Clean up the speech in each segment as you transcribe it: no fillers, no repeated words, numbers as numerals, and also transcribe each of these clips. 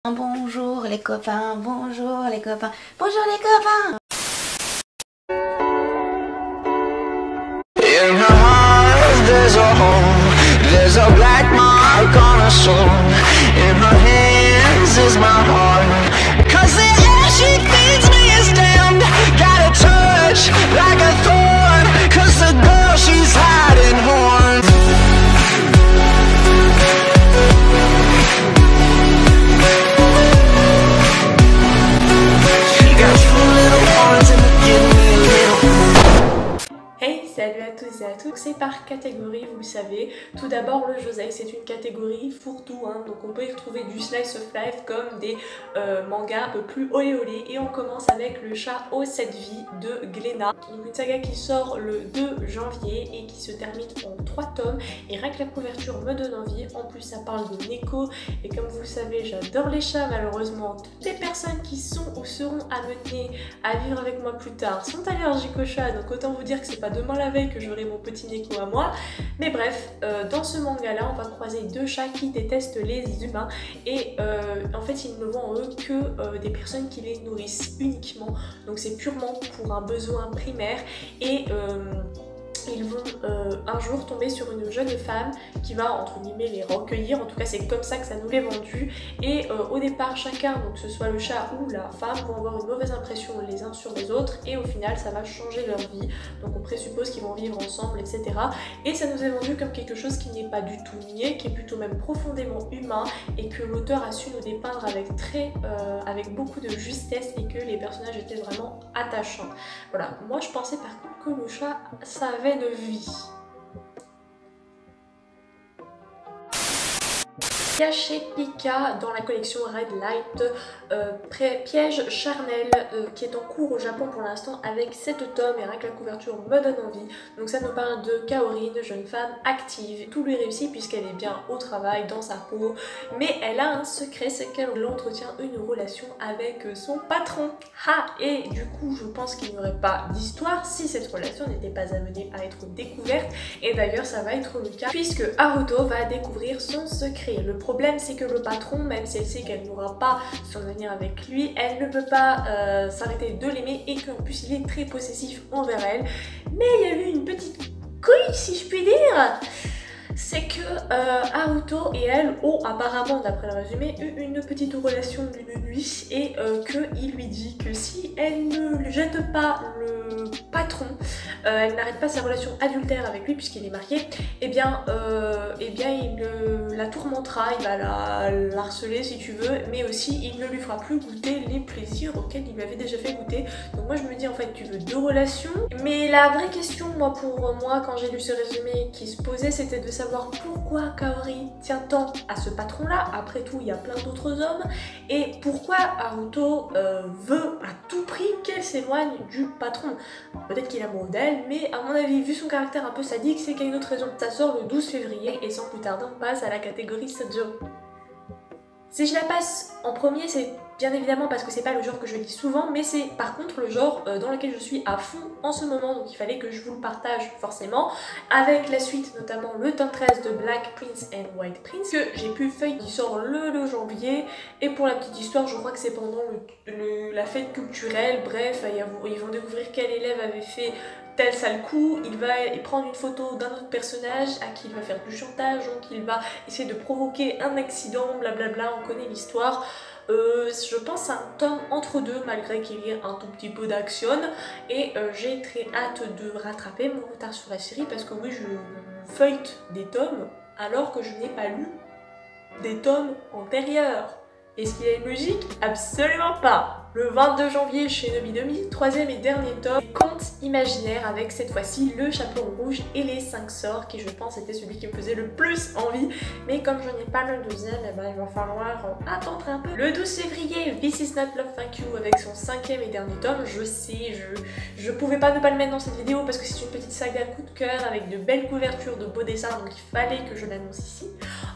Bonjour les copains, bonjour les copains, bonjour les copains. In her heart there's a hole, there's a black mark on her soul. In her hands is my heart, 'cause the air she feeds me is damned. Got a touch like a thorn, 'cause the girl she's hiding horns. She got two little horns and they give me a little. Hey, salut à tous et à toutes. C'est par catégorie, vous le savez. Tout d'abord, le josei, c'est une catégorie fourre-tout, hein, donc on peut y retrouver du slice of life comme des mangas un peu plus olé olé. Et on commence avec le chat aux 7 vies de Glénat, une saga qui sort le 2 janvier et qui se termine en 3 tomes. Et rien que la couverture me donne envie. En plus, ça parle de Neko. Et comme vous le savez, j'adore les chats. Malheureusement, toutes les personnes qui sont ou seront amenées à vivre avec moi plus tard sont allergiques aux chats. Donc autant vous dire que c'est pas demain la veille que j'aurai mon petit Neko à moi. Mais bref, dans ce manga là on va croiser deux chats qui détestent les humains et en fait ils ne voient en eux que des personnes qui les nourrissent uniquement, donc c'est purement pour un besoin primaire. Et ils vont un jour tomber sur une jeune femme qui va entre guillemets les recueillir, en tout cas c'est comme ça que ça nous l'est vendu. Et au départ chacun, donc que ce soit le chat ou la femme, vont avoir une mauvaise impression les uns sur les autres et au final ça va changer leur vie, donc on présuppose qu'ils vont vivre ensemble, etc. Et ça nous est vendu comme quelque chose qui n'est pas du tout niais, qui est plutôt même profondément humain et que l'auteur a su nous dépeindre avec beaucoup de justesse et que les personnages étaient vraiment attachants. Voilà, moi je pensais par contre que le chat ça avait de vie. Chez Pika dans la collection Red Light, piège charnel qui est en cours au Japon pour l'instant avec 7 tomes et rien que la couverture me donne envie. Donc ça nous parle de Kaori, une jeune femme active. Tout lui réussit puisqu'elle est bien au travail, dans sa peau, mais elle a un secret, c'est qu'elle entretient une relation avec son patron. Et du coup je pense qu'il n'y aurait pas d'histoire si cette relation n'était pas amenée à être découverte, et d'ailleurs ça va être le cas puisque Haruto va découvrir son secret. Le problème c'est que le patron, même si elle sait qu'elle n'aura pas son avenir avec lui, elle ne peut pas s'arrêter de l'aimer et qu'en plus il est très possessif envers elle. Mais il y a eu une petite couille si je puis dire, c'est que Haruto et elle ont apparemment, d'après le résumé, eu une petite relation d'une nuit et qu'il lui dit que si elle ne jette pas le patron, elle n'arrête pas sa relation adultère avec lui puisqu'il est marié, et bien il la tourmentera, il va la harceler si tu veux, mais aussi il ne lui fera plus goûter les plaisirs auxquels il lui avait déjà fait goûter. Donc moi je me dis en fait tu veux 2 relations, mais la vraie question pour moi quand j'ai lu ce résumé qui se posait, c'était de savoir pourquoi Kaori tient tant à ce patron là, après tout il y a plein d'autres hommes, et pourquoi Haruto veut à tout prix qu'elle s'éloigne du patron. Peut-être qu'il est amoureux d'elle, mais à mon avis vu son caractère un peu sadique, c'est qu'il y a une autre raison. Ça sort le 12 février et sans plus tarder on passe à la catégorie Shoujo. Si je la passe en premier, c'est bien évidemment parce que c'est pas le genre que je lis souvent, mais c'est par contre le genre dans lequel je suis à fond en ce moment, donc il fallait que je vous le partage forcément, avec la suite notamment le tome 13 de Black Prince and White Prince que j'ai pu feuilleter, qui sort le janvier. Et pour la petite histoire, je crois que c'est pendant la fête culturelle, bref, ils vont découvrir quel élève avait fait tel sale coup, il va prendre une photo d'un autre personnage à qui il va faire du chantage, donc il va essayer de provoquer un accident, blablabla, on connaît l'histoire. Je pense à un tome entre deux malgré qu'il y ait un tout petit peu d'action, et j'ai très hâte de rattraper mon retard sur la série parce que oui, je feuillete des tomes alors que je n'ai pas lu des tomes antérieurs. Est-ce qu'il y a une logique? Absolument pas. Le 22 janvier chez Nobi 2000, 3e et dernier tome, Conte imaginaire, avec cette fois-ci le chapeau rouge et les 5 sorts qui je pense était celui qui me faisait le plus envie, mais comme je n'ai pas le 2e, eh ben, il va falloir attendre un peu. Le 12 février, This Is Not Love Thank You avec son 5e et dernier tome. Je sais, je pouvais pas ne pas le mettre dans cette vidéo parce que c'est une petite saga coup de cœur avec de belles couvertures, de beaux dessins, donc il fallait que je l'annonce ici.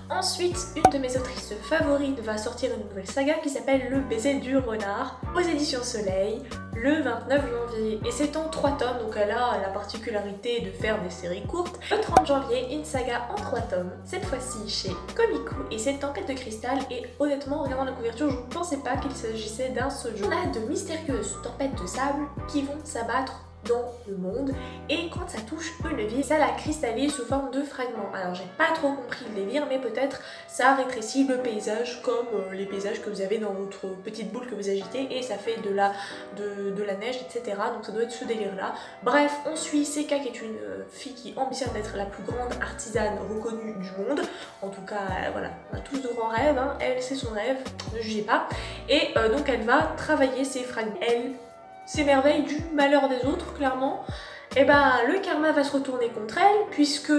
Ensuite, une de mes autrices favorites va sortir une nouvelle saga qui s'appelle Le baiser du renard aux éditions Soleil le 29 janvier. Et c'est en 3 tomes, donc elle a la particularité de faire des séries courtes. Le 30 janvier, une saga en 3 tomes, cette fois-ci chez Comico, et c'est Tempête de cristal. Et honnêtement, en regardant la couverture, je ne pensais pas qu'il s'agissait d'un shoujo. On a de mystérieuses tempêtes de sable qui vont s'abattre dans le monde, et quand ça touche une ville, ça la cristallise sous forme de fragments. Alors j'ai pas trop compris le délire, mais peut-être ça rétrécit le paysage comme les paysages que vous avez dans votre petite boule que vous agitez, et ça fait de la neige, etc. Donc ça doit être ce délire là. Bref, on suit Seka qui est une fille qui ambitionne d'être la plus grande artisane reconnue du monde. En tout cas, voilà, on a tous de grands rêves, hein. Elle c'est son rêve, ne jugez pas. Et donc elle va travailler ses fragments. Elle s'émerveille du malheur des autres, clairement. Et ben le karma va se retourner contre elle, puisque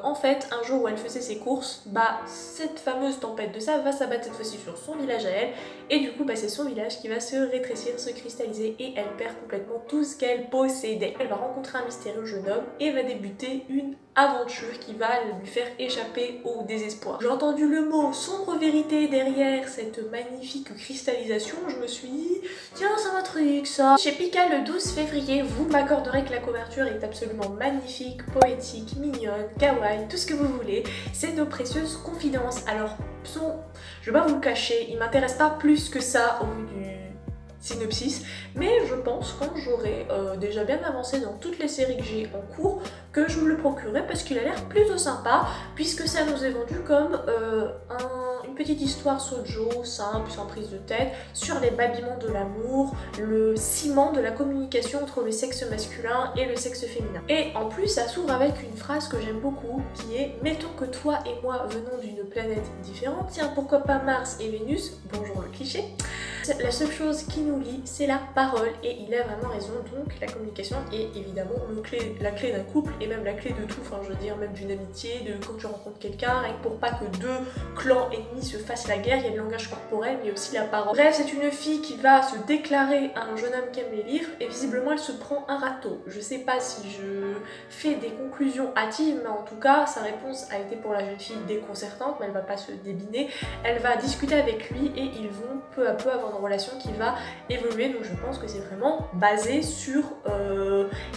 en fait un jour où elle faisait ses courses, bah cette fameuse tempête de sable va s'abattre cette fois-ci sur son village à elle, et du coup bah, c'est son village qui va se rétrécir, se cristalliser, et elle perd complètement tout ce qu'elle possédait. Elle va rencontrer un mystérieux jeune homme et va débuter une aventure qui va lui faire échapper au désespoir. J'ai entendu le mot sombre vérité derrière cette magnifique cristallisation, je me suis dit tiens c'est un truc ça. Chez Pika le 12 février, vous m'accorderez que la couverture est absolument magnifique, poétique, mignonne, kawaii, tout ce que vous voulez. C'est Nos précieuses confidences. Alors je vais pas vous le cacher, il m'intéresse pas plus que ça au vu du synopsis, mais je pense quand j'aurai déjà bien avancé dans toutes les séries que j'ai en cours, que je me le procurerai parce qu'il a l'air plutôt sympa, puisque ça nous est vendu comme une petite histoire shoujo simple, sans prise de tête, sur les babillements de l'amour, le ciment de la communication entre le sexe masculin et le sexe féminin. Et en plus ça s'ouvre avec une phrase que j'aime beaucoup, qui est « Mettons que toi et moi venons d'une planète différente, tiens pourquoi pas Mars et Vénus, bonjour le cliché ». La seule chose qui nous lie, c'est la parole, et il a vraiment raison. Donc la communication est évidemment la clé d'un couple, et même la clé de tout, enfin je veux dire même d'une amitié, de quand tu rencontres quelqu'un, et pour pas que deux clans ennemis se fassent la guerre, il y a le langage corporel mais aussi la parole. Bref, c'est une fille qui va se déclarer à un jeune homme qui aime les livres, et visiblement elle se prend un râteau. Je sais pas si je fais des conclusions hâtives, mais en tout cas sa réponse a été pour la jeune fille déconcertante, mais elle va pas se débiner. Elle va discuter avec lui et ils vont peu à peu avoir une relation qui va évoluer, donc je pense que c'est vraiment basé sur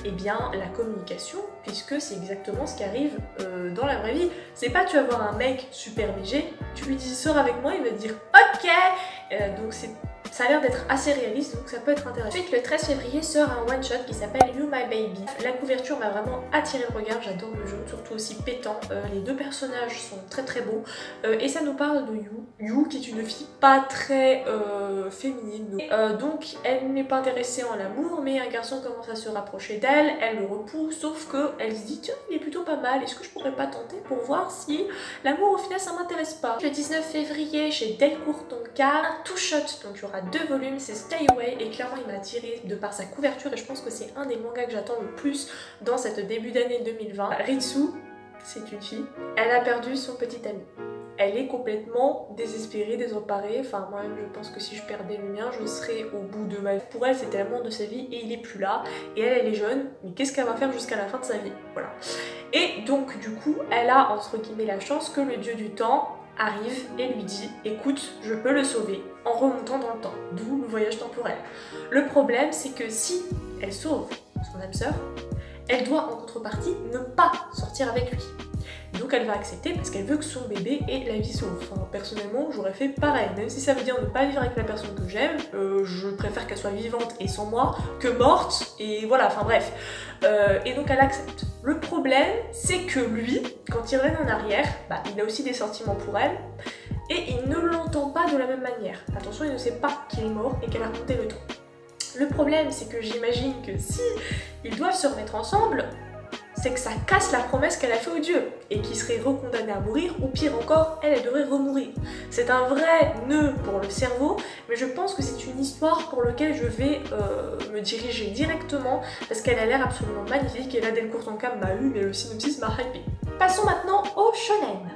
eh bien, la communication, puisque c'est exactement ce qui arrive dans la vraie vie. C'est pas tu vas voir un mec super BG, tu lui dis sors avec moi, il va te dire ok, donc ça a l'air d'être assez réaliste, donc ça peut être intéressant. Ensuite, le 13 février sort un one-shot qui s'appelle You My Baby. La couverture m'a vraiment attiré le regard, j'adore le jaune, surtout aussi pétant. Les deux personnages sont très très beaux. Et ça nous parle de You qui est une fille pas très féminine. Donc elle n'est pas intéressée en l'amour, mais un garçon commence à se rapprocher d'elle, elle le repousse, sauf qu'elle se dit tiens, il est plutôt pas mal, est-ce que je pourrais pas tenter pour voir si l'amour au final ça m'intéresse pas. Le 19 février, chez Delcourt Tonkar, un two-shot, donc il y aura 2 volumes, c'est Stay Away, et clairement il m'a attiré de par sa couverture, et je pense que c'est un des mangas que j'attends le plus dans cette début d'année 2020. Ritsu, c'est une fille, elle a perdu son petit ami. Elle est complètement désespérée, désemparée, enfin moi-même je pense que si je perdais le mien, je serais au bout de ma vie. Pour elle c'était l'amour de sa vie et il est plus là, et elle est jeune, mais qu'est-ce qu'elle va faire jusqu'à la fin de sa vie, voilà. Et donc du coup, elle a entre guillemets la chance que le dieu du temps arrive et lui dit écoute, je peux le sauver en remontant dans le temps, d'où le voyage temporel. Le problème c'est que si elle sauve son âme sœur, elle doit en contrepartie ne pas sortir avec lui. Donc elle va accepter parce qu'elle veut que son bébé ait la vie sauve. Enfin, personnellement j'aurais fait pareil, même si ça veut dire ne pas vivre avec la personne que j'aime, je préfère qu'elle soit vivante et sans moi que morte, et voilà, enfin bref. Et donc elle accepte. Le problème c'est que lui, quand il revient en arrière, bah, il a aussi des sentiments pour elle, et il ne l'entend pas de la même manière. Attention, il ne sait pas qu'il est mort et qu'elle a remonté le temps. Le problème c'est que j'imagine que si ils doivent se remettre ensemble, c'est que ça casse la promesse qu'elle a fait au dieu, et qu'il serait recondamné à mourir, ou pire encore, elle devrait remourir. C'est un vrai nœud pour le cerveau, mais je pense que c'est une histoire pour laquelle je vais me diriger directement, parce qu'elle a l'air absolument magnifique, et là Delcourt Tonkar m'a eu, mais le synopsis m'a hypé. Passons maintenant au shonen.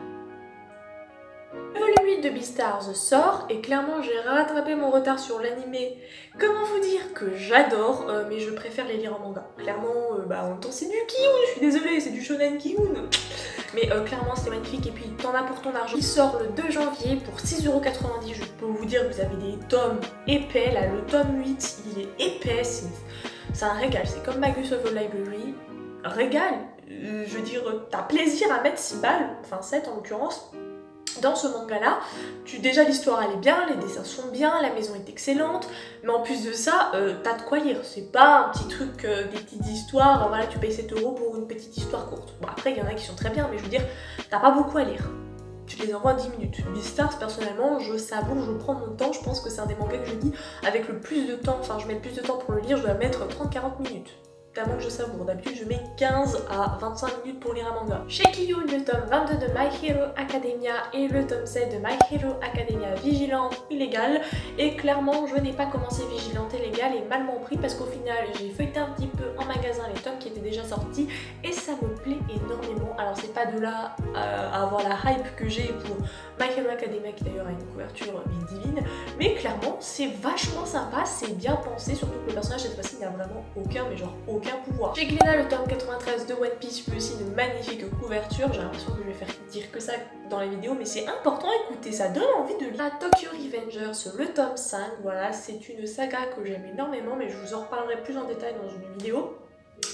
Le volume 8 de Beastars sort et clairement j'ai rattrapé mon retard sur l'animé. Comment vous dire que j'adore, mais je préfère les lire en manga. Clairement, en même temps c'est du Ki-hoon, je suis désolée, c'est du shonen Ki-hoon. Mais clairement c'est magnifique et puis t'en as pour ton argent. Il sort le 2 janvier pour 6,90 €. Je peux vous dire que vous avez des tomes épais. Là le tome 8 il est épais, c'est un régal. C'est comme Magus of the Library. Régal, je veux dire, t'as plaisir à mettre 6 balles, enfin 7 en l'occurrence. Dans ce manga là, déjà l'histoire elle est bien, les dessins sont bien, la maison est excellente, mais en plus de ça, t'as de quoi lire. C'est pas un petit truc, des petites histoires, voilà tu payes 7 € pour une petite histoire courte. Bon après il y en a qui sont très bien, mais je veux dire, t'as pas beaucoup à lire. Tu les envoies en 10 minutes. Beastars personnellement, je savoure, je prends mon temps, je pense que c'est un des mangas que je lis avec le plus de temps, enfin je mets le plus de temps pour le lire, je dois mettre 30-40 minutes. Tellement que je savoure. D'habitude, je mets 15 à 25 minutes pour lire un manga. Chez Ki-hoon, le tome 22 de My Hero Academia et le tome 7 de My Hero Academia Vigilante Illégale. Et clairement, je n'ai pas commencé Vigilante Illégale et mal m'en pris parce qu'au final, j'ai feuilleté un petit peu en magasin les tomes qui étaient déjà sortis et ça me plaît énormément. Alors, c'est pas de là à avoir la hype que j'ai pour My Hero Academia qui d'ailleurs a une couverture divine, mais clairement, c'est vachement sympa, c'est bien pensé, surtout que le personnage cette fois-ci n'a vraiment aucun, mais genre aucun pouvoir. Chez Glénat, le tome 93 de One Piece, lui aussi une magnifique couverture. J'ai l'impression que je vais faire dire que ça dans les vidéos, mais c'est important, écoutez, ça donne envie de lire. Tokyo Revengers, le tome 5, voilà, c'est une saga que j'aime énormément, mais je vous en reparlerai plus en détail dans une vidéo.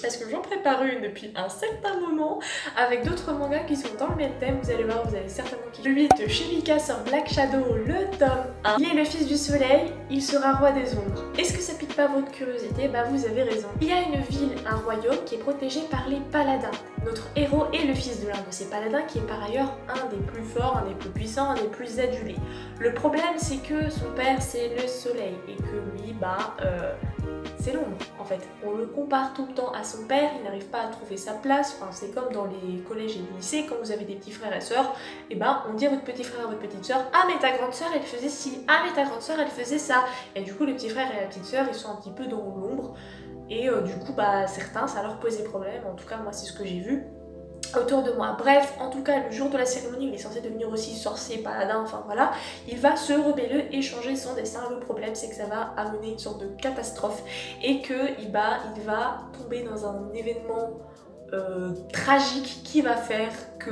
Parce que j'en prépare une depuis un certain moment avec d'autres mangas qui sont dans le même thème, vous allez voir, vous allez certainement kiffer. Le 8 chez Mika sort Black Shadow, le tome 1. Il est le fils du soleil, il sera roi des ombres. Est-ce que ça pique pas votre curiosité? Bah vous avez raison. Il y a une ville, un royaume qui est protégé par les paladins. Notre héros est le fils de l'un de ces paladins qui est par ailleurs un des plus forts, un des plus puissants, un des plus adulés. Le problème c'est que son père c'est le soleil et que lui c'est l'ombre en fait. On le compare tout le temps à son père, il n'arrive pas à trouver sa place, enfin c'est comme dans les collèges et les lycées, quand vous avez des petits frères et sœurs, et on dit à votre petit frère, à votre petite sœur, ah mais ta grande sœur elle faisait ci, ah mais ta grande sœur elle faisait ça, et du coup les petits frères et la petite sœur ils sont un petit peu dans l'ombre, et du coup certains ça leur posait problème, en tout cas moi c'est ce que j'ai vu autour de moi. Bref, en tout cas, le jour de la cérémonie, il est censé devenir aussi sorcier, paladin, enfin voilà, il va se rebeller et changer son destin. Le problème, c'est que ça va amener une sorte de catastrophe et que il va tomber dans un événement tragique qui va faire que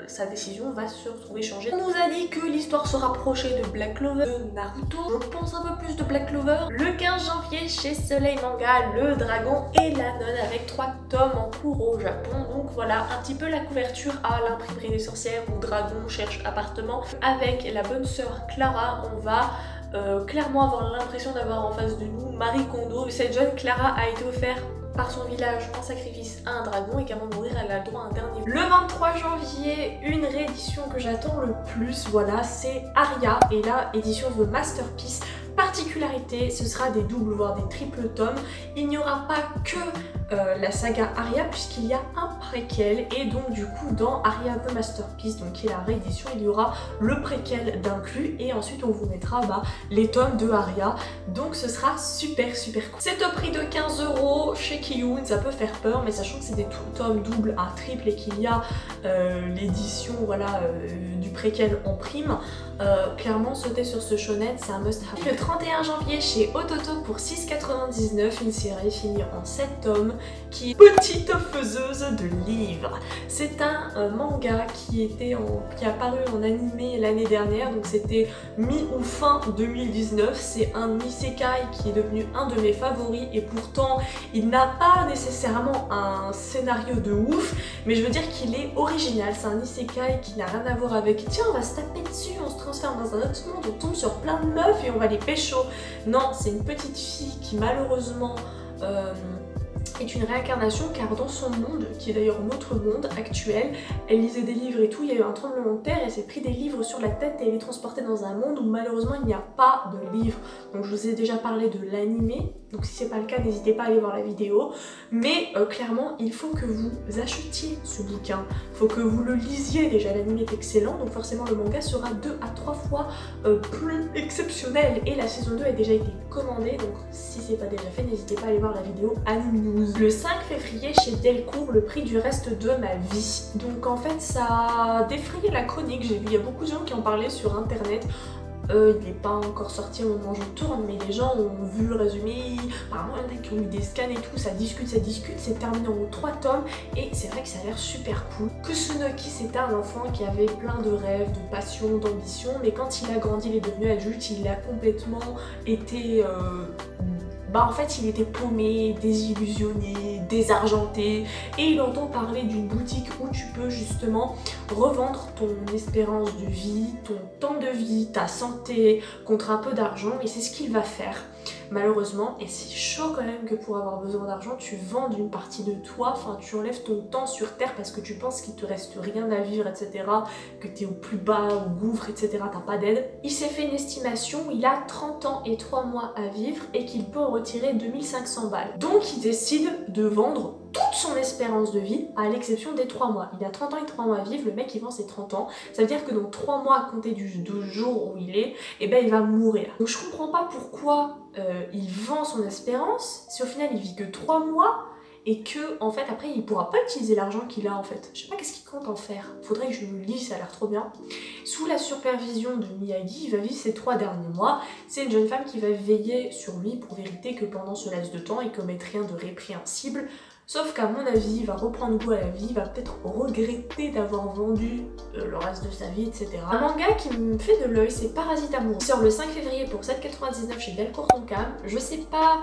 sa décision va se retrouver changée. On nous a dit que l'histoire se rapprochait de Black Clover, de Naruto, je pense un peu plus de Black Clover. Le 15 janvier chez Soleil Manga, le dragon et la nonne avec 3 tomes en cours au Japon. Donc voilà, un petit peu la couverture à l'imprimerie des sorcières où Dragon cherche appartement. Avec la bonne sœur Clara, on va clairement avoir l'impression d'avoir en face de nous Marie Kondo. Cette jeune Clara a été offerte par son village en sacrifice à un dragon et qu'avant de mourir elle a le droit à un dernier. Le 23 janvier, une réédition que j'attends le plus, voilà, c'est Aria et la édition The Masterpiece. Particularité, ce sera des doubles voire des triples tomes. Il n'y aura pas que la saga Aria puisqu'il y a un préquel et donc du coup dans Aria The Masterpiece, donc qui est la réédition, il y aura le préquel d'inclus et ensuite on vous mettra les tomes de Aria, donc ce sera super cool. C'est au prix de 15 € chez Ki-hoon, ça peut faire peur mais sachant que c'est des tomes doubles à triple et qu'il y a l'édition du préquel en prime, clairement sauter sur ce shonen c'est un must have. Le 31 janvier chez Ototo pour 6,99 €, une série finie en 7 tomes qui est Petite faiseuse de livres. C'est un manga qui a paru en animé l'année dernière, donc c'était mi ou fin 2019. C'est un isekai qui est devenu un de mes favoris et pourtant il n'a pas nécessairement un scénario de ouf, mais je veux dire qu'il est original. C'est un isekai qui n'a rien à voir avec tiens on va se taper dessus, on se transforme dans un autre monde, on tombe sur plein de meufs et on va les pécho. Non, c'est une petite fille qui malheureusement est une réincarnation car dans son monde, qui est d'ailleurs notre monde actuel, elle lisait des livres et tout, il y a eu un tremblement de terre, elle s'est pris des livres sur la tête et elle est transportée dans un monde où malheureusement il n'y a pas de livres. Donc je vous ai déjà parlé de l'animé, donc si c'est pas le cas n'hésitez pas à aller voir la vidéo, mais clairement il faut que vous achetiez ce bouquin, il faut que vous le lisiez, déjà l'animé est excellent, donc forcément le manga sera 2 à 3 fois plus exceptionnel et la saison 2 a déjà été commandée, donc si c'est pas déjà fait n'hésitez pas à aller voir la vidéo Anime News 2012. Le 5 février chez Delcourt, le prix du reste de ma vie. Donc en fait ça a défrayé la chronique, j'ai vu il y a beaucoup de gens qui en parlaient sur internet. Il n'est pas encore sorti au moment où je tourne, mais les gens ont vu le résumé, apparemment il y en a qui ont eu des scans et tout, ça discute, c'est terminé en 3 tomes et c'est vrai que ça a l'air super cool. Kusunoki c'était un enfant qui avait plein de rêves, de passions, d'ambitions, mais quand il a grandi, il est devenu adulte, il a complètement été... en fait il était paumé, désillusionné, désargenté et il entend parler d'une boutique où tu peux justement revendre ton espérance de vie, ton temps de vie, ta santé contre un peu d'argent et c'est ce qu'il va faire. Malheureusement, et c'est chaud quand même que pour avoir besoin d'argent, tu vends une partie de toi, enfin tu enlèves ton temps sur terre parce que tu penses qu'il te reste rien à vivre, etc. Que tu es au plus bas, au gouffre, etc. T'as pas d'aide. Il s'est fait une estimation où il a 30 ans et 3 mois à vivre et qu'il peut en retirer 2500 balles. Donc il décide de vendre toute son espérance de vie, à l'exception des 3 mois. Il a 30 ans et 3 mois à vivre, le mec il vend ses 30 ans. Ça veut dire que dans 3 mois à compter du jour où il est, et ben il va mourir. Donc je comprends pas pourquoi il vend son espérance, si au final il vit que 3 mois, et que en fait après il pourra pas utiliser l'argent qu'il a en fait. Je sais pas qu'est-ce qu'il compte en faire. Faudrait que je le lise, ça a l'air trop bien. Sous la supervision de Miyagi, il va vivre ses 3 derniers mois. C'est une jeune femme qui va veiller sur lui pour vérifier que pendant ce laps de temps il commette rien de répréhensible. Sauf qu'à mon avis, il va reprendre goût à la vie, il va peut-être regretter d'avoir vendu le reste de sa vie, etc. Un manga qui me fait de l'œil, c'est Parasite Amoureux. Il sort le 5 février pour 7,99 chez Delcourt Tonkam. Je sais pas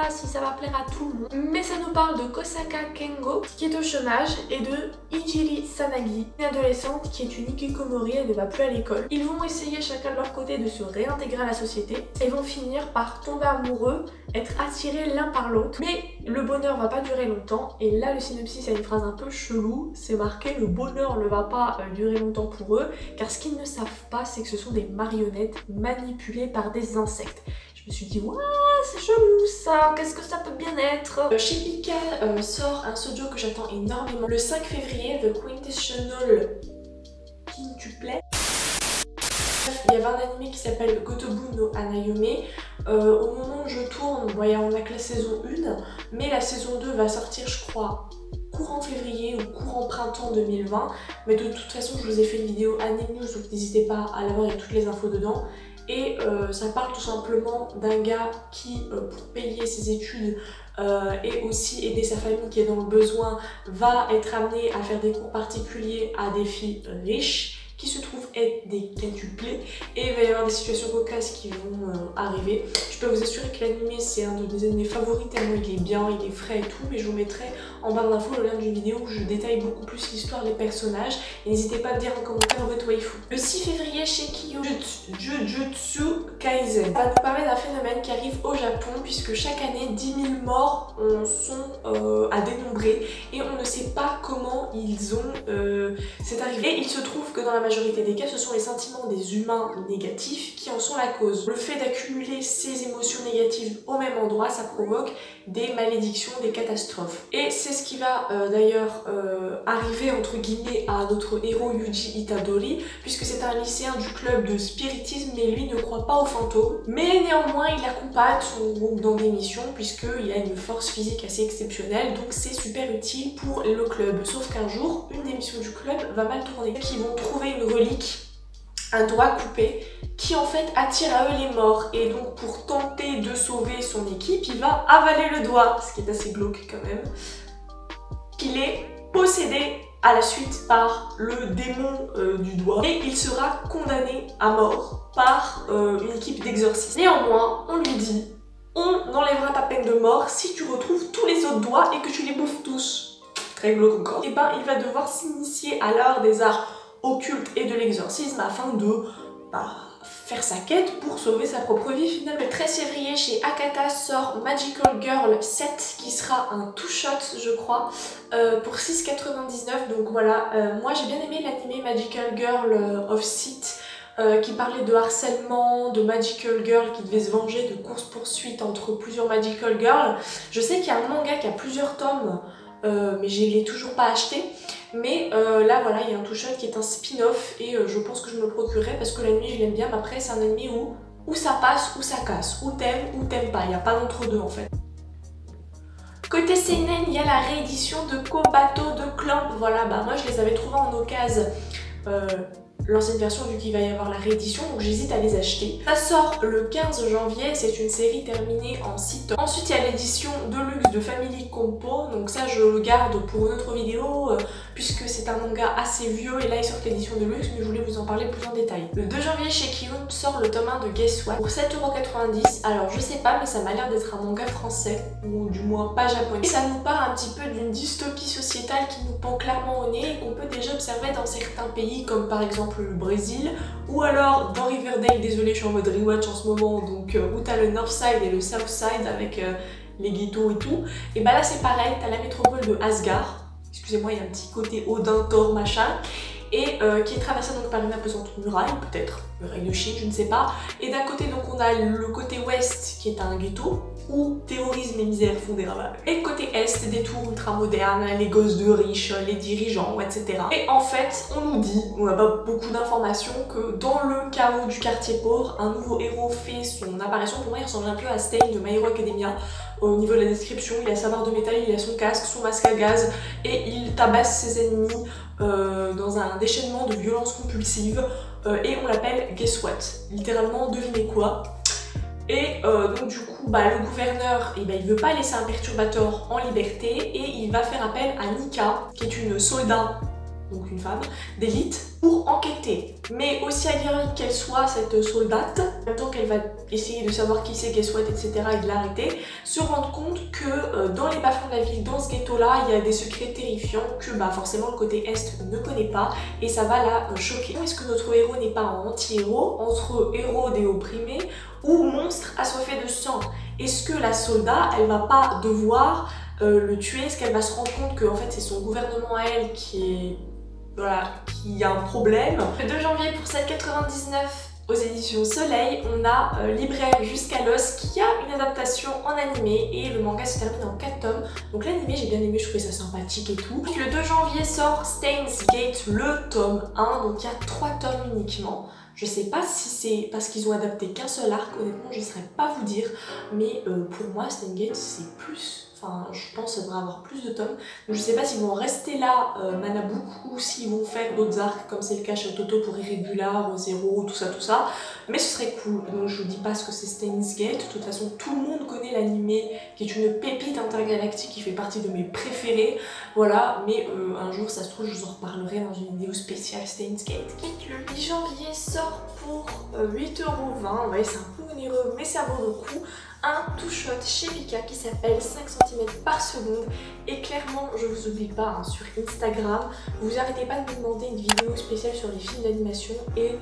si ça va plaire à tout le monde, mais ça nous parle de Kosaka Kengo, qui est au chômage, et de Ijiri Sanagi, une adolescente qui est une hikikomori, elle ne va plus à l'école. Ils vont essayer chacun de leur côté de se réintégrer à la société, et vont finir par tomber amoureux, être attirés l'un par l'autre, mais le bonheur va pas durer longtemps, et là le synopsis a une phrase un peu chelou, c'est marqué le bonheur ne va pas durer longtemps pour eux, car ce qu'ils ne savent pas c'est que ce sont des marionnettes manipulées par des insectes. Je me suis dit waouh c'est chelou ça, qu'est-ce que ça peut bien être. Chez Pika sort un shoujo que j'attends énormément, le 5 février, The Quintessential Quintuplet. Il y avait un anime qui s'appelle Gotobu no Hanayome. Au moment où je tourne, on a que la saison 1, mais la saison 2 va sortir je crois courant février ou courant printemps 2020. Mais de toute façon je vous ai fait une vidéo Anime News, donc n'hésitez pas à la voir, il y a toutes les infos dedans. Et ça parle tout simplement d'un gars qui, pour payer ses études et aussi aider sa famille qui est dans le besoin, va être amené à faire des cours particuliers à des filles riches qui se trouvent être des quintuplés, et il va y avoir des situations cocasses qui vont arriver. Je peux vous assurer que l'anime c'est un de mes animés favoris tellement il est bien, il est frais et tout, mais je vous mettrai en barre d'infos le lien d'une vidéo où je détaille beaucoup plus l'histoire des personnages, et n'hésitez pas à me dire en commentaire votre waifu. Le 6 février chez Kiyo Jujutsu Kaisen, ça va nous parler d'un phénomène qui arrive au Japon, puisque chaque année 10 000 morts sont à dénombrer, et on ne sait pas comment c'est arrivé. Et il se trouve que dans la majorité des cas, ce sont les sentiments des humains négatifs qui en sont la cause. Le fait d'accumuler ces émotions négatives au même endroit, ça provoque des malédictions, des catastrophes. Et c'est ce qui va d'ailleurs arriver entre guillemets à notre héros Yuji Itadori, puisque c'est un lycéen du club de spiritisme, mais lui ne croit pas aux fantômes. Mais néanmoins, il accompagne son groupe dans des missions, puisqu'il a une force physique assez exceptionnelle, donc c'est super utile pour le club. Sauf qu'un jour, une des missions du club va mal tourner. Ils vont trouver une relique, un doigt coupé, qui en fait attire à eux les morts, et donc pour tenter de sauver son équipe, il va avaler le doigt, ce qui est assez glauque quand même. Il est possédé à la suite par le démon du doigt, et il sera condamné à mort par une équipe d'exorcistes. Néanmoins, on lui dit, on enlèvera ta peine de mort si tu retrouves tous les autres doigts et que tu les bouffes tous. Très glauque encore. Et ben il va devoir s'initier à l'art des arts occulte et de l'exorcisme afin de faire sa quête pour sauver sa propre vie finalement. Le 13 février chez Akata sort Magical Girl 7 qui sera un two-shot je crois pour 6,99 donc voilà. Moi j'ai bien aimé l'anime Magical Girl of Seat qui parlait de harcèlement, de Magical Girl qui devait se venger de course-poursuite entre plusieurs Magical Girls. Je sais qu'il y a un manga qui a plusieurs tomes mais je ne l'ai toujours pas acheté. Mais là voilà, il y a un two-shot qui est un spin-off et je pense que je me le procurerai parce que l'anime je l'aime bien, mais après c'est un anime où ça passe ou ça casse, ou t'aimes pas, il n'y a pas d'entre-deux en fait. Côté seinen, il y a la réédition de Kobato de Clamp. Voilà, bah moi je les avais trouvés en occasion. L'ancienne version vu qu'il va y avoir la réédition, donc j'hésite à les acheter. Ça sort le 15 janvier, c'est une série terminée en 6 tomes. Ensuite il y a l'édition Deluxe de Family Compo, donc ça je le garde pour une autre vidéo puisque c'est un manga assez vieux et là il sort l'édition Deluxe, mais je voulais vous en parler plus en détail. Le 2 janvier chez Kiyun sort le tome 1 de Guess What pour 7,90 €. Alors je sais pas, mais ça m'a l'air d'être un manga français, ou du moins pas japonais. Et ça nous parle un petit peu d'une dystopie sociétale qui nous pend clairement au nez et qu'on peut déjà observer dans certains pays comme par exemple le Brésil, ou alors dans Riverdale, désolé je suis en mode rewatch en ce moment, donc où t'as le North Side et le South Side avec les ghettos et tout, et bah là c'est pareil, t'as la métropole de Asgard, excusez-moi il y a un petit côté Odin, Thor, machin, et qui est traversée donc par une imposante muraille, peut-être, muraille de Chine, je ne sais pas, et d'un côté donc on a le côté ouest qui est un ghetto, où terrorisme et misère font des ravages. Et le côté est, des tours ultra modernes, les gosses de riches, les dirigeants, etc. Et en fait, on nous dit, on n'a pas beaucoup d'informations, que dans le chaos du quartier pauvre, un nouveau héros fait son apparition. Pour moi, il ressemble un peu à Stein de My Hero Academia. Au niveau de la description, il a sa barre de métal, il a son casque, son masque à gaz, et il tabasse ses ennemis dans un déchaînement de violence compulsive. Et on l'appelle Guess What? Littéralement, devinez quoi? Et donc du coup, le gouverneur, il veut pas laisser un perturbateur en liberté et il va faire appel à Nika, qui est une soldat, donc une femme, d'élite, pour enquêter. Mais aussi aguerrie qu'elle soit, cette soldate, en même temps qu'elle va essayer de savoir qui c'est, Guess What, etc. et de l'arrêter, se rendre compte que dans les bas-fonds de la ville, dans ce ghetto-là, il y a des secrets terrifiants que forcément le côté Est ne connaît pas et ça va la choquer. Est-ce que notre héros n'est pas un anti-héros, entre héros des opprimés ou monstre assoiffé de sang? Est-ce que la soldat, elle va pas devoir le tuer? Est-ce qu'elle va se rendre compte que en fait c'est son gouvernement à elle qui a un problème? Le 2 janvier pour 7,99 € aux éditions Soleil, on a Libraire jusqu'à l'os qui a une adaptation en animé et le manga se termine en 4 tomes. Donc l'animé j'ai bien aimé, je trouvais ça sympathique et tout. Donc, le 2 janvier sort Steins Gate, le tome 1, donc il y a 3 tomes uniquement. Je sais pas si c'est parce qu'ils ont adapté qu'un seul arc, honnêtement je ne saurais pas vous dire, mais pour moi Steins Gate c'est plus. Enfin, je pense que ça devrait avoir plus de tomes. Donc je sais pas s'ils vont rester là, Manabook, ou s'ils vont faire d'autres arcs, comme c'est le cas chez Toto pour Irregular, Zero, tout ça. Mais ce serait cool. Donc je vous dis pas ce que c'est Steins Gate. De toute façon, tout le monde connaît l'animé, qui est une pépite intergalactique, qui fait partie de mes préférés. Voilà, mais un jour, ça se trouve, je vous en reparlerai dans une vidéo spéciale Steins Gate. Le 8 janvier sort pour 8,20 €. Ouais, c'est un peu onéreux, mais ça vaut le coup. Un two-shot chez Vika qui s'appelle 5 cm par seconde et clairement je vous oublie pas sur Instagram, vous arrêtez pas de me demander une vidéo spéciale sur les films d'animation et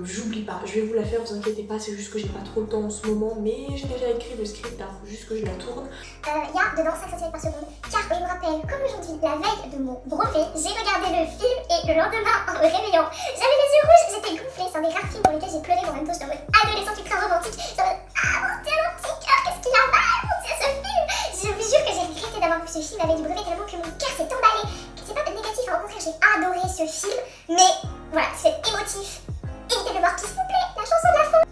j'oublie pas, je vais vous la faire, vous inquiétez pas, c'est juste que j'ai pas trop le temps en ce moment mais j'ai déjà écrit le script, faut juste que je la tourne. Il y a dedans 5 cm par seconde car je me rappelle comme aujourd'hui la veille de mon brevet, j'ai regardé le film et le lendemain en me réveillant j'avais les yeux rouges, j'étais gonflée, c'est un des rares films pour lesquels j'ai pleuré en même temps, j'étais en mode adolescente ultra romantique, j'étais en mode mon dieu qu'est-ce qu'il a mal, mon dieu ce film. Je vous jure que j'ai regretté d'avoir vu ce film avec du brevet tellement que mon cœur s'est emballé. C'est pas négatif, au contraire j'ai adoré ce film, mais voilà, c'est émotif. Évitez de le voir s'il vous plaît, la chanson de la fin.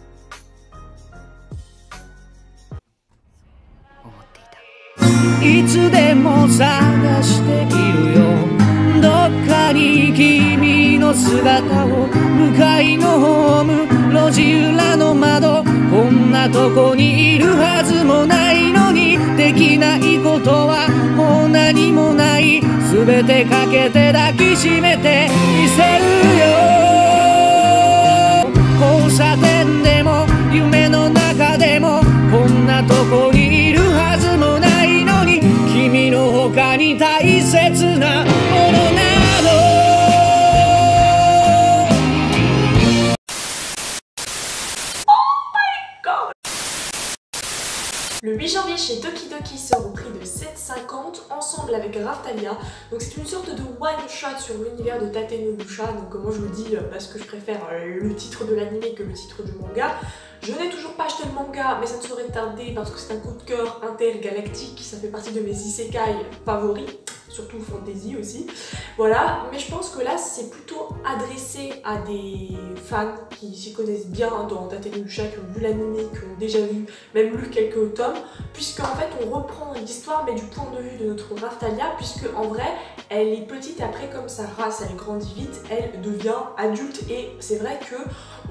いつでも探しているよどっかに君の姿を向かいのホーム路地裏の窓こんなとこにいるはずもないのにできないことはもう何もない全てかけて抱きしめてみせるよ交差点でも夢の中でもこんなとこにいるはずもないのに君の他に大切なものなどLe 8 janvier chez Doki Doki sort au prix de 7,50 € ensemble avec Raftalia. Donc c'est une sorte de one shot sur l'univers de Tate no Busha. Donc moi je vous dis parce que je préfère le titre de l'anime que le titre du manga. Je n'ai toujours pas acheté le manga mais ça ne saurait tarder parce que c'est un coup de cœur intergalactique. Ça fait partie de mes isekai favoris. surtout fantasy aussi. Voilà, mais je pense que là c'est plutôt adressé à des fans qui s'y connaissent bien dans Tatemusha, qui ont vu l'anime, qui ont déjà vu, même lu quelques tomes, puisque en fait on reprend l'histoire mais du point de vue de notre Raphtalia, puisque en vrai elle est petite, après comme sa race elle grandit vite, elle devient adulte et c'est vrai que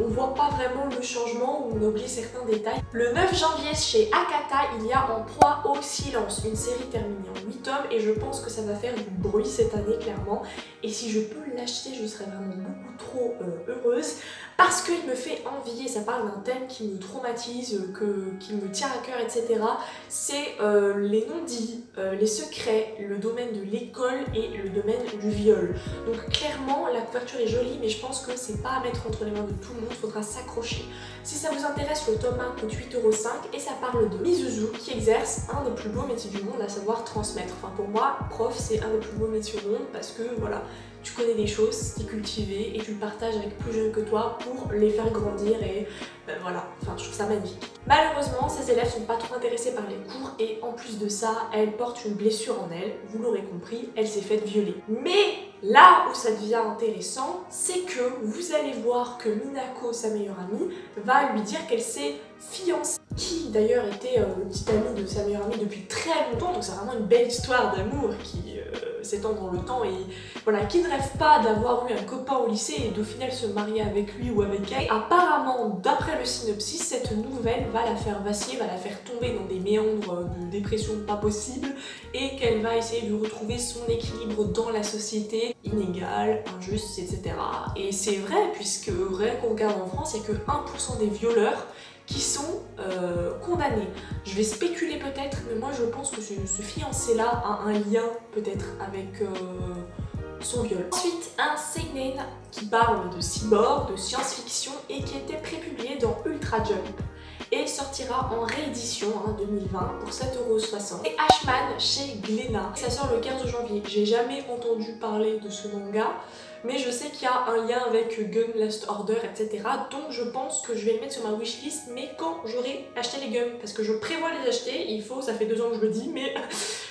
on voit pas vraiment le changement, on oublie certains détails. Le 9 janvier chez Akata, il y a En proie au silence, une série terminée en 8 tomes et je pense que ça va faire du bruit cette année clairement. Et si je peux l'acheter, je serais vraiment beaucoup trop heureuse parce qu'il me fait envie et ça parle d'un thème qui me traumatise, qui me tient à cœur, etc. C'est les non-dits, les secrets, le domaine de l'école et le domaine du viol. Donc clairement, la couverture est jolie, mais je pense que c'est pas à mettre entre les mains de tout le monde, faudra s'accrocher. Si ça vous intéresse, le tome 1 coûte 8,5 € et ça parle de Mizuzu qui exerce un des plus beaux métiers du monde, à savoir transmettre. Enfin pour moi, prof, c'est un des plus beaux métiers au monde parce que voilà, tu connais des choses, tu es cultivé et tu le partages avec plus jeunes que toi pour les faire grandir et voilà, enfin je trouve ça magnifique. Malheureusement, ces élèves sont pas trop intéressés par les cours et en plus de ça, elle porte une blessure en elle, vous l'aurez compris, elle s'est faite violer. Mais là où ça devient intéressant, c'est que vous allez voir que Minako, sa meilleure amie, va lui dire qu'elle s'est fiancée, qui d'ailleurs était le petit ami de sa meilleure amie depuis très longtemps, donc c'est vraiment une belle histoire d'amour qui s'étend dans le temps et voilà, qui ne rêve pas d'avoir eu un copain au lycée et d'au final se marier avec lui ou avec elle. Et apparemment, d'après le synopsis, cette nouvelle va la faire vaciller, va la faire tomber dans des méandres de dépression pas possible et qu'elle va essayer de retrouver son équilibre dans la société, inégale, injuste, etc. Et c'est vrai, puisque rien qu'on regarde en France, il n'y a que 1% des violeurs qui sont condamnés. Je vais spéculer peut-être, mais moi je pense que ce fiancé-là a un lien peut-être avec son viol. Ensuite, un seinen qui parle de cyborg, de science-fiction et qui était prépublié dans Ultra Jump et sortira en réédition 2020 pour 7,60 €. Et Ashman chez Glénat. Ça sort le 15 janvier. J'ai jamais entendu parler de ce manga, mais je sais qu'il y a un lien avec Gun Last Order, etc. Donc je pense que je vais le mettre sur ma wishlist, mais quand j'aurai acheté les gums, parce que je prévois les acheter, ça fait 2 ans que je le dis, mais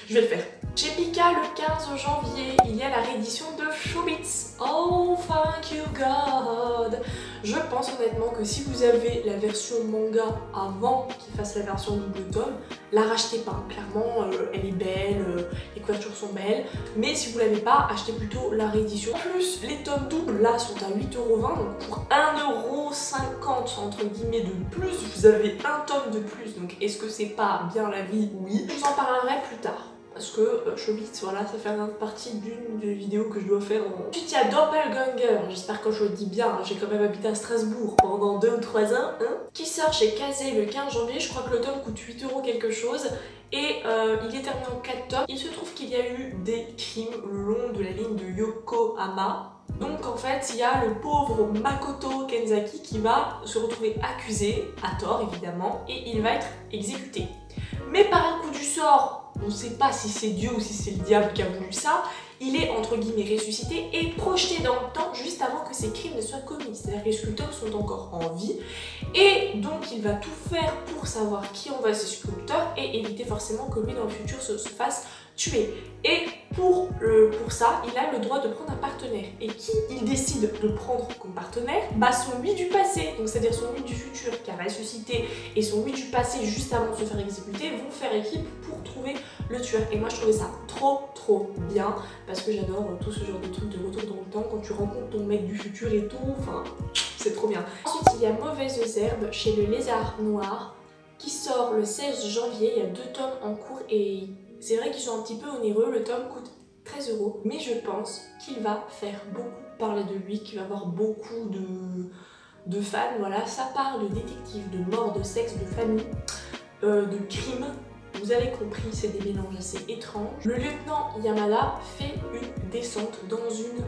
je vais le faire. Chez Pika, le 15 janvier, il y a la réédition de Chobits. Oh, thank you God. Je pense honnêtement que si vous avez la version manga avant qu'il fasse la version double tome, la rachetez pas. Clairement, elle est belle, les couvertures sont belles, mais si vous l'avez pas, achetez plutôt la réédition. En plus, les tomes doubles là sont à 8,20 €, donc pour 1,50 € entre guillemets de plus, vous avez un tome de plus. Donc est-ce que c'est pas bien la vie? Oui. Je vous en parlerai plus tard. Parce que Chobits, voilà, ça fait partie d'une des vidéos que je dois faire. Ensuite, il y a Doppelganger, j'espère que je le dis bien, j'ai quand même habité à Strasbourg pendant 2 ou 3 ans, qui sort chez Kazé le 15 janvier, je crois que le tome coûte 8 € quelque chose, et il est terminé en 4 tomes. Il se trouve qu'il y a eu des crimes le long de la ligne de Yokohama. Donc en fait, il y a le pauvre Makoto Kenzaki qui va se retrouver accusé, à tort évidemment, et il va être exécuté. Mais par un coup du sort, on ne sait pas si c'est Dieu ou si c'est le diable qui a voulu ça, il est entre guillemets ressuscité et projeté dans le temps juste avant que ces crimes ne soient commis. C'est-à-dire que les sculpteurs sont encore en vie et donc il va tout faire pour savoir qui envoie ces sculpteurs et éviter forcément que lui dans le futur se fasse tuer. Et pour ça, il a le droit de prendre un partenaire. Et qui il décide de prendre comme partenaire? Bah son lui du passé, donc c'est-à-dire son lui du futur qui a ressuscité et son lui du passé juste avant de se faire exécuter vont faire équipe pour trouver le tueur. Et moi je trouvais ça trop bien parce que j'adore tout ce genre de trucs de retour dans le temps quand tu rencontres ton mec du futur et tout, enfin c'est trop bien. Ensuite il y a Mauvaises Herbes chez le Lézard Noir qui sort le 16 janvier, il y a 2 tomes en cours et c'est vrai qu'ils sont un petit peu onéreux, le tome coûte 13 €, mais je pense qu'il va faire beaucoup parler de lui, qu'il va avoir beaucoup de fans, voilà. Ça parle de détective, de mort, de sexe, de famille, de crime. Vous avez compris, c'est des mélanges assez étranges. Le lieutenant Yamada fait une descente dans une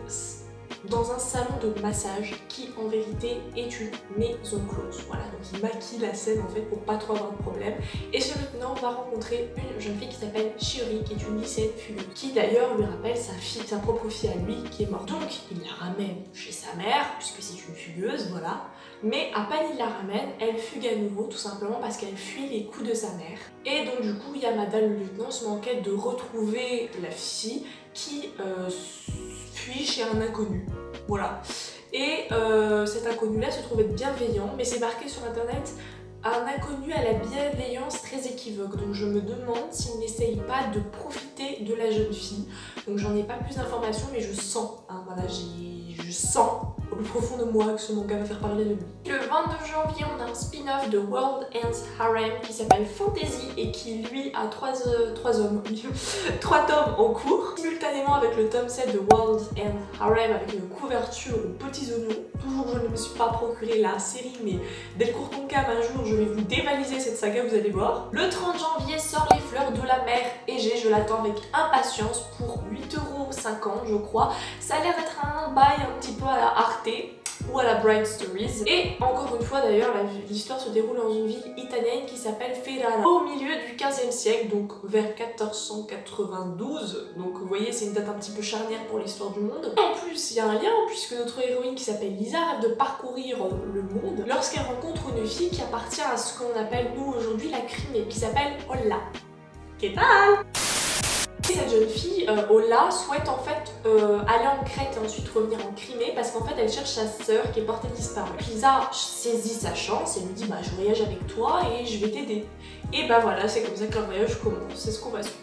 dans un salon de massage qui en vérité est une maison close. Voilà, donc il maquille la scène en fait pour pas trop avoir de problème. Et ce lieutenant va rencontrer une jeune fille qui s'appelle Shiori, qui est une lycéenne fugueuse, qui d'ailleurs lui rappelle sa propre fille à lui qui est morte. Donc il la ramène chez sa mère, puisque c'est une fugueuse, voilà. Mais à peine il la ramène, elle fugue à nouveau, tout simplement parce qu'elle fuit les coups de sa mère. Et donc du coup, Yamada le lieutenant se met en quête de retrouver la fille qui fuit chez un inconnu. Voilà. Et cet inconnu-là se trouve être bienveillant, mais c'est marqué sur internet un inconnu à la bienveillance très équivoque. Donc je me demande s'il n'essaye pas de profiter de la jeune fille. Donc j'en ai pas plus d'informations, mais je sens, hein, voilà, je sens au plus profond de moi que ce manga va faire parler de lui. Le 22 janvier, on a un spin-off de World Ends Harem qui s'appelle Fantasy et qui lui a 3 tomes en cours, simultanément avec le tome 7 de World Ends Harem avec une couverture aux petits oignons. Toujours je ne me suis pas procuré la série, mais dès le courton-cam un jour je vais vous dévaliser cette saga, vous allez voir. Le 30 janvier sort Les Fleurs de la Mer et je l'attends avec impatience pour 8,50 € je crois. Ça a l'air d'être un bail un petit peu à la Arte ou à la Bright Stories. Et encore une fois d'ailleurs, l'histoire se déroule dans une ville italienne qui s'appelle Ferrara, au milieu du 15e siècle, donc vers 1492. Donc vous voyez, c'est une date un petit peu charnière pour l'histoire du monde. Et en plus, il y a un lien puisque notre héroïne qui s'appelle Lisa rêve de parcourir le monde lorsqu'elle rencontre une fille qui appartient à ce qu'on appelle nous aujourd'hui la Crimée, qui s'appelle Olla. Qu'est-ce que cette jeune fille, Ola, souhaite en fait aller en Crète et ensuite revenir en Crimée parce qu'en fait elle cherche sa sœur qui est portée disparue. Lisa saisit sa chance et lui dit bah je voyage avec toi et je vais t'aider. Et bah voilà, c'est comme ça que leur voyage commence, c'est ce qu'on va suivre.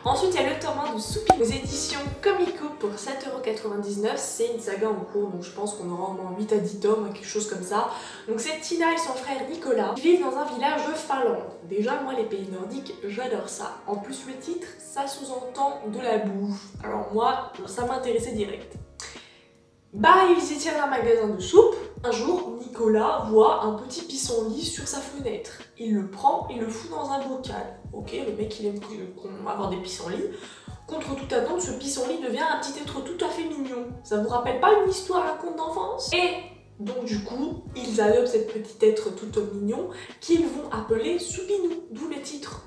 Ensuite, il y a le tome 1 de Soupi aux éditions Comico pour 7,99 €. C'est une saga en cours, donc je pense qu'on aura au moins 8 à 10 tomes, quelque chose comme ça. Donc c'est Tina et son frère Nicolas qui vivent dans un village de Finlande. Déjà, moi, les pays nordiques, j'adore ça. En plus, le titre, ça sous-entend de la bouffe. Alors moi, ça m'intéressait direct. Bah, ils y tiennent un magasin de soupe. Un jour, Nicolas voit un petit pissenlit sur sa fenêtre. Il le prend, il le fout dans un bocal. Ok, le mec il aime avoir des pissenlits. Contre toute attente, ce pissenlit devient un petit être tout à fait mignon. Ça vous rappelle pas une histoire, un conte d'enfance? Et donc du coup, ils adoptent cette petite être tout mignon qu'ils vont appeler Subinou, d'où le titre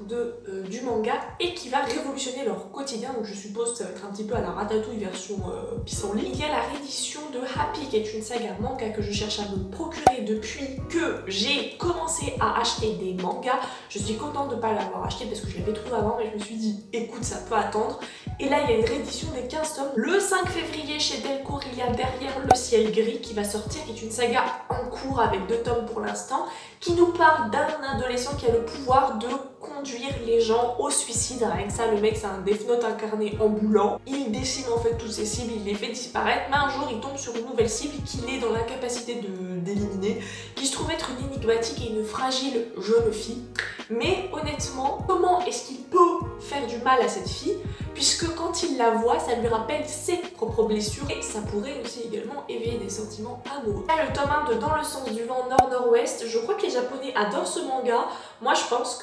du manga, et qui va révolutionner leur quotidien. Donc je suppose que ça va être un petit peu à la Ratatouille version pissenlit. Il y a la réédition de Happy, qui est une saga manga que je cherche à me procurer depuis que j'ai commencé à acheter des mangas. Je suis contente de ne pas l'avoir acheté parce que je l'avais trouvé avant, mais je me suis dit écoute, ça peut attendre. Et là il y a une réédition des 15 tomes. Le 5 février chez Delcourt, il y a Derrière le ciel gris qui va sortir, qui est une saga en cours avec 2 tomes pour l'instant, qui nous parle d'un adolescent qui a le pouvoir de conduire les gens au suicide. Avec ça, le mec c'est un Death Note incarné ambulant. Il décime en fait toutes ses cibles, il les fait disparaître, mais un jour il tombe sur une nouvelle cible qu'il est dans l'incapacité d'éliminer, qui se trouve être une énigmatique et une fragile jeune fille. Mais honnêtement, comment est-ce qu'il peut faire du mal à cette fille, puisque quand il la voit, ça lui rappelle ses propres blessures et ça pourrait aussi également éveiller des sentiments amoureux. Là, le tome 1 de Dans le sens du vent nord-nord-ouest, je crois que les japonais adorent ce manga. Moi je pense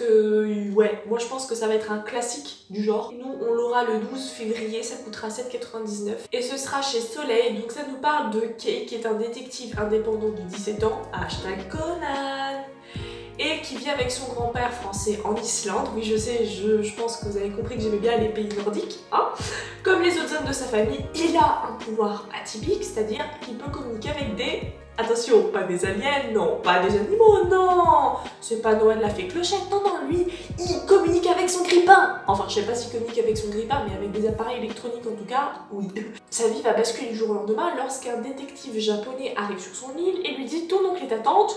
que ça va être un classique du genre. Nous on l'aura le 12 février, ça coûtera 7,99 € et ce sera chez Soleil. Donc ça nous parle de Kei qui est un détective indépendant de 17 ans, hashtag Conan, et qui vit avec son grand-père français en Islande. Oui je sais, je pense que vous avez compris que j'aimais bien les pays nordiques, hein. Comme les autres hommes de sa famille, il a un pouvoir atypique, c'est-à-dire qu'il peut communiquer avec des... Attention, pas des aliens, non, pas des animaux, non. C'est pas Noël la fée clochette, non, non, lui, il communique avec son grippin. Enfin, je sais pas s'il communique avec son grippin, mais avec des appareils électroniques en tout cas, oui. Sa vie va basculer du jour au lendemain lorsqu'un détective japonais arrive sur son île et lui dit « Ton oncle et ta tante,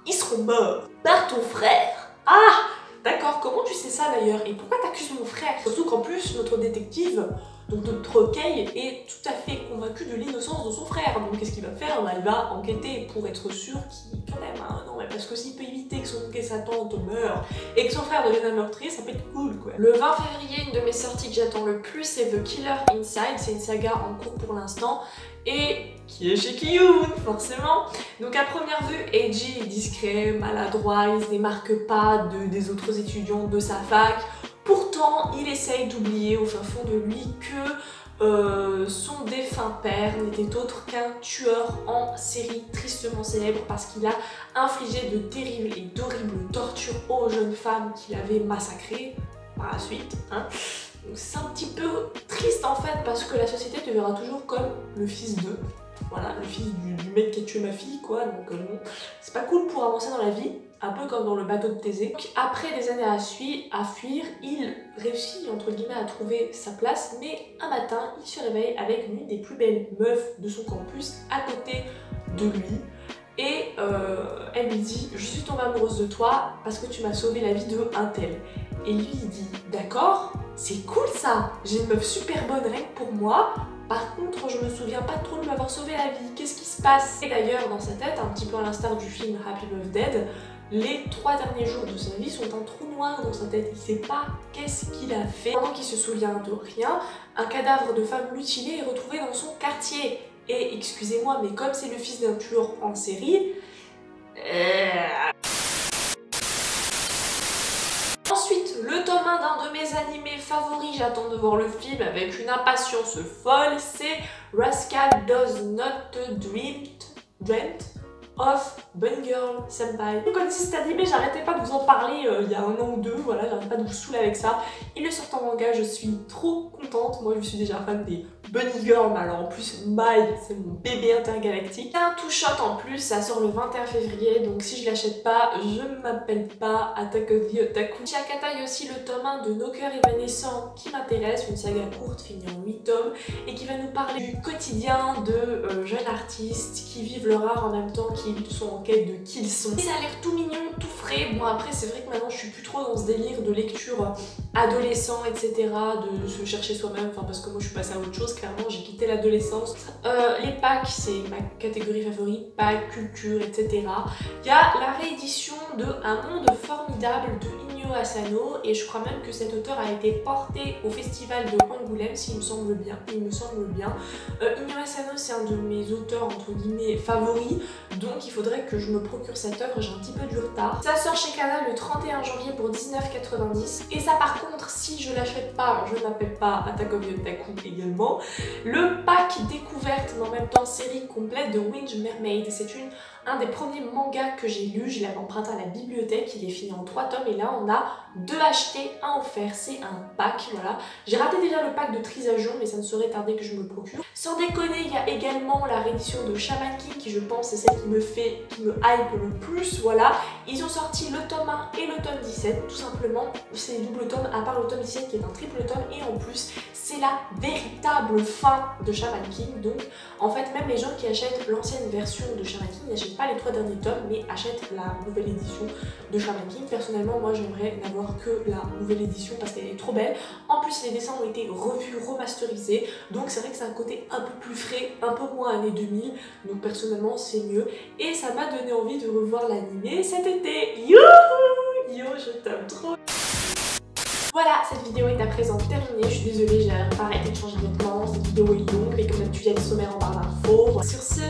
ils seront morts par ton frère. » Ah, d'accord, comment tu sais ça d'ailleurs? Et pourquoi t'accuses mon frère? Surtout qu'en plus, notre détective, donc notre Kei, est tout à fait convaincue de l'innocence de son frère. Donc qu'est-ce qu'il va faire? Elle va enquêter pour être sûre qu'il, quand même, hein, non mais parce que s'il peut éviter que son oncle et sa tante meurent et que son frère devienne un meurtrier, ça peut être cool quoi. Le 20 février, une de mes sorties que j'attends le plus, c'est The Killer Inside. C'est une saga en cours pour l'instant et qui est chez Kiyun, forcément. Donc à première vue, Eiji est discret, maladroit, il se démarque pas des autres étudiants de sa fac. Pourtant, il essaye d'oublier au fin fond de lui que son défunt père n'était autre qu'un tueur en série tristement célèbre parce qu'il a infligé de terribles et d'horribles tortures aux jeunes femmes qu'il avait massacrées par la suite. Hein. C'est un petit peu triste en fait parce que la société te verra toujours comme le fils d'eux. Voilà, le fils du mec qui a tué ma fille quoi, donc bon, c'est pas cool pour avancer dans la vie, un peu comme dans le bateau de Thésée. Donc, après des années à fuir, il réussit entre guillemets à trouver sa place, mais un matin, il se réveille avec l'une des plus belles meufs de son campus à côté de lui. Et elle lui dit « Je suis tombée amoureuse de toi parce que tu m'as sauvé la vie de un tel. » Et lui il dit « D'accord, c'est cool ça, j'ai une meuf super bonne rien que pour moi. Par contre, je me souviens pas trop de m'avoir sauvé la vie, qu'est-ce qui se passe ?» Et d'ailleurs, dans sa tête, un petit peu à l'instar du film Happy Birthday, les 3 derniers jours de sa vie sont un trou noir dans sa tête. Il sait pas qu'est-ce qu'il a fait. Pendant qu'il se souvient de rien, un cadavre de femme mutilée est retrouvé dans son quartier. Et excusez-moi, mais comme c'est le fils d'un tueur en série... Ensuite, le tome 1 d'un de mes animés favoris, j'attends de voir le film avec une impatience folle, c'est Rascal Does Not Dreamt of Bunny Girl Senpai. Vous connaissez cet animé, j'arrêtais pas de vous en parler il y a 1 an ou 2, voilà, j'arrête pas de vous saouler avec ça. Il le sort en manga, je suis trop contente, moi je suis déjà fan des Bunny Girl, mais alors en plus Mai, c'est mon bébé intergalactique. C'est un two-shot en plus, ça sort le 21 février, donc si je l'achète pas, je ne m'appelle pas Attack of the Otaku. Chez Akata, il y a aussi le tome 1 de Nos cœurs évanescents qui m'intéresse, une saga courte finie en 8 tomes, et qui va nous parler du quotidien de jeunes artistes qui vivent leur art en même temps qu'ils sont en quête de qui ils sont. Et ça a l'air tout mignon, tout frais. Bon après c'est vrai que maintenant je suis plus trop dans ce délire de lecture adolescent, etc. de se chercher soi-même, enfin parce que moi je suis passée à autre chose, clairement j'ai quitté l'adolescence. Les packs, c'est ma catégorie favorite, packs, culture, etc. Il y a la réédition de Un monde formidable de Inyo Asano, et je crois même que cet auteur a été porté au festival de Angoulême, s'il me semble bien. Inyo Asano c'est un de mes auteurs entre guillemets favoris, donc il faudrait que je me procure cette œuvre, j'ai un petit peu du retard. Ça sort chez Kana le 31 janvier pour 19,90 €. Et ça par contre, si je l'achète pas, je n'appelle pas Attack of the Otaku également. Le pack découverte, mais en même temps série complète de Winged Mermaid. C'est un des premiers mangas que j'ai lu, je l'avais emprunté à la bibliothèque, il est fini en 3 tomes et là on a 2 achetés, 1 offert, c'est un pack, voilà. J'ai raté déjà le pack de Trisagion, mais ça ne saurait tarder que je me le procure. Sans déconner, il y a également la réédition de Shaman King qui je pense est celle qui me hype le plus, voilà. Ils ont sorti le tome 1 et le tome 17, tout simplement, c'est des doubles tomes, à part le tome 17 qui est un triple tome, et en plus c'est la véritable fin de Shaman King, donc en fait même les gens qui achètent l'ancienne version de Shaman King n'achètent pas les 3 derniers tomes, mais achètent la nouvelle édition de Shaman King. Personnellement, moi j'aimerais n'avoir que la nouvelle édition parce qu'elle est trop belle. En plus les dessins ont été revus, remasterisés, donc c'est vrai que c'est un côté un peu plus frais, un peu moins années 2000, donc personnellement c'est mieux. Et ça m'a donné envie de revoir l'animé cet été. Youhou! Yo, je t'aime trop. Voilà, cette vidéo est à présent terminée. Je suis désolée, j'ai pas arrêté de changer de vêtements. Cette vidéo est longue, mais comme d'habitude, il y a des sommaires en barre d'infos. Sur ce,